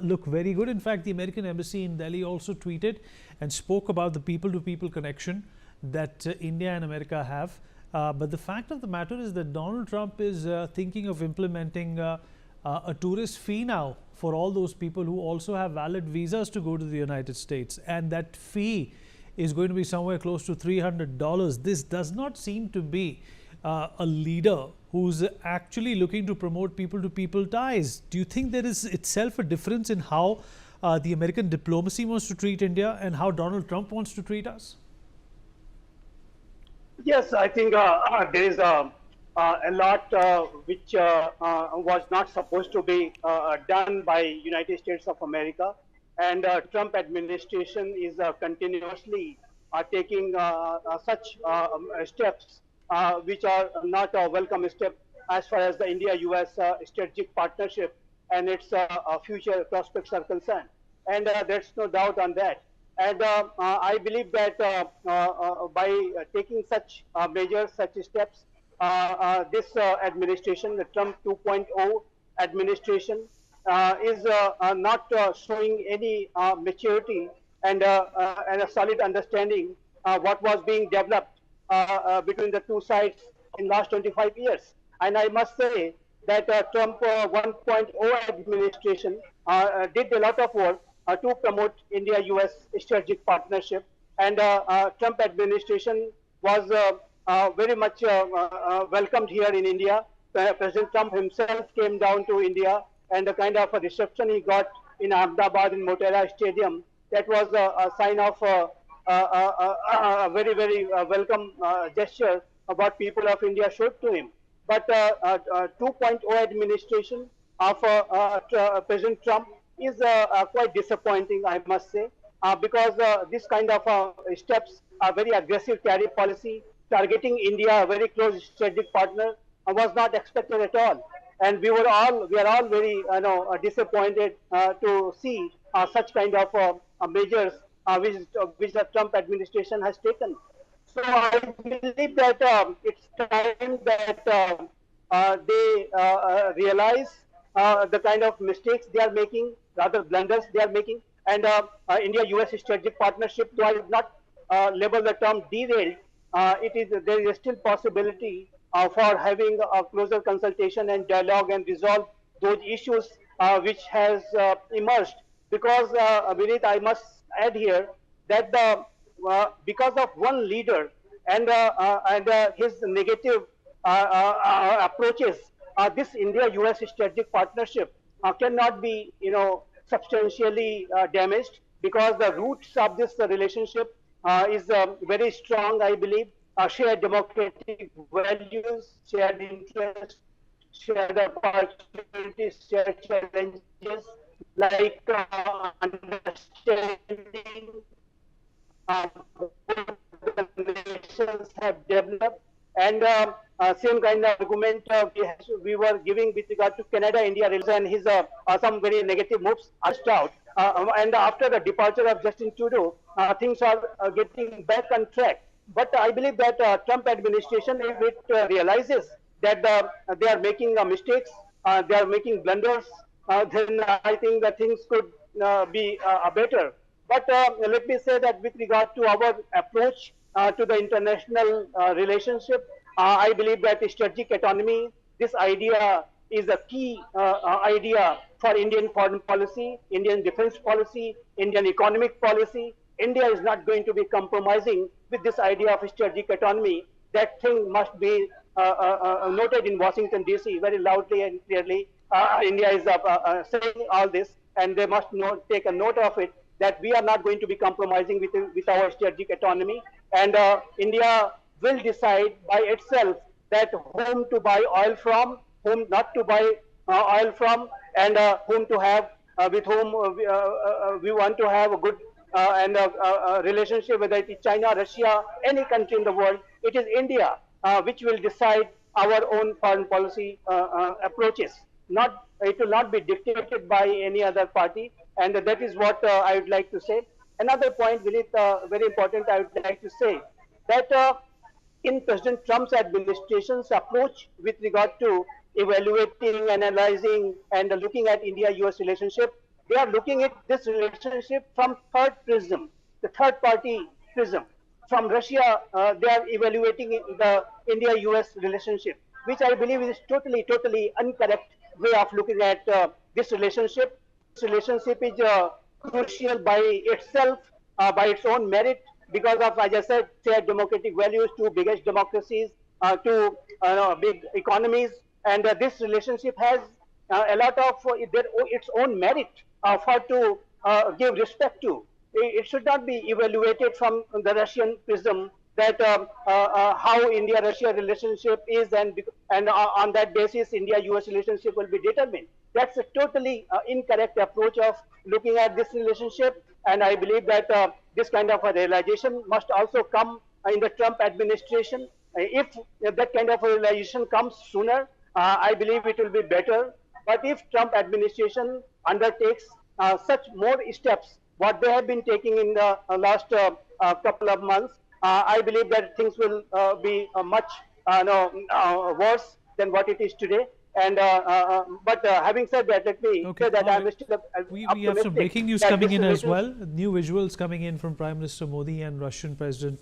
look very good. In fact, the American embassy in Delhi also tweeted and spoke about the people-to-people connection that India and America have. But the fact of the matter is that Donald Trump is thinking of implementing a tourist fee now for all those people who also have valid visas to go to the United States. And that fee is going to be somewhere close to $300. This does not seem to be a leader who's actually looking to promote people-to-people ties. Do you think there is itself a difference in how the American diplomacy wants to treat India and how Donald Trump wants to treat us? Yes, I think there is a lot which was not supposed to be done by United States of America, and Trump administration is continuously taking such steps which are not a welcome step as far as the India-US strategic partnership and its future prospects are concerned. And there's no doubt on that. And I believe that by taking such measures, such steps, this administration, the Trump 2.0 administration, is not showing any maturity and a solid understanding what was being developed between the two sides in last 25 years. And I must say that Trump 1.0 administration did a lot of work to promote India-US strategic partnership, and Trump administration was very much welcomed here in India. President Trump himself came down to India, and the kind of a reception he got in Ahmedabad in Motera Stadium, that was a sign of a very, very welcome gesture of what people of India showed to him. But 2.0 administration of President Trump is quite disappointing, I must say, because this kind of steps, a very aggressive tariff policy targeting India, a very close strategic partner, was not expected at all. And we are all very disappointed to see such kind of measures which the Trump administration has taken. So I believe that it's time that they realize the kind of mistakes they are making, rather blunders they are making, and India-US strategic partnership, though I would not label the term derailed, there is still possibility for having a closer consultation and dialogue and resolve those issues which has emerged. Because Vinit, I must add here that because of one leader and his negative approaches, this India-US strategic partnership cannot be, substantially damaged, because the roots of this relationship is very strong, I believe. Shared democratic values, shared interests, shared opportunities, shared challenges, like understanding what the nations have developed, and same kind of argument we were giving with regard to Canada-India relations and his some very negative moves are out. And after the departure of Justin Trudeau, things are getting back on track. But I believe that Trump administration, if it realizes that they are making mistakes, they are making blunders, then I think that things could be better. But let me say that with regard to our approach to the international relationship, I believe that strategic autonomy, this idea is a key idea for Indian foreign policy, Indian defense policy, Indian economic policy. India is not going to be compromising with this idea of strategic autonomy. That thing must be noted in Washington, D.C. very loudly and clearly. India is saying all this, and they must take a note of it, that we are not going to be compromising with our strategic autonomy. And India will decide by itself that whom to buy oil from, whom not to buy oil from, and whom to have, with whom we want to have a good and relationship, whether it is China, Russia, any country in the world. It is India which will decide our own foreign policy approaches. It will not be dictated by any other party, and that is what I would like to say. Another point, Vinit, very important, I would like to say that in President Trump's administration's approach with regard to evaluating, analyzing, and looking at India-US relationship, they are looking at this relationship from third prism, the third party prism. From Russia, they are evaluating the India-US relationship, which I believe is totally incorrect way of looking at this relationship. This relationship is crucial by itself, by its own merit, because of, as I said, shared democratic values, two biggest democracies, two big economies, and this relationship has a lot of its own merit for to give respect to. It should not be evaluated from the Russian prism that how India-Russia relationship is, and on that basis, India-US relationship will be determined. That's a totally incorrect approach of looking at this relationship, and I believe that this kind of a realization must also come in the Trump administration. If that kind of a realization comes sooner, I believe it will be better. But if Trump administration undertakes such more steps, what they have been taking in the last couple of months, I believe that things will be much worse than what it is today. And but having said that, let me say that I'm still we have some breaking news coming in as well. New visuals coming in from Prime Minister Modi and Russian President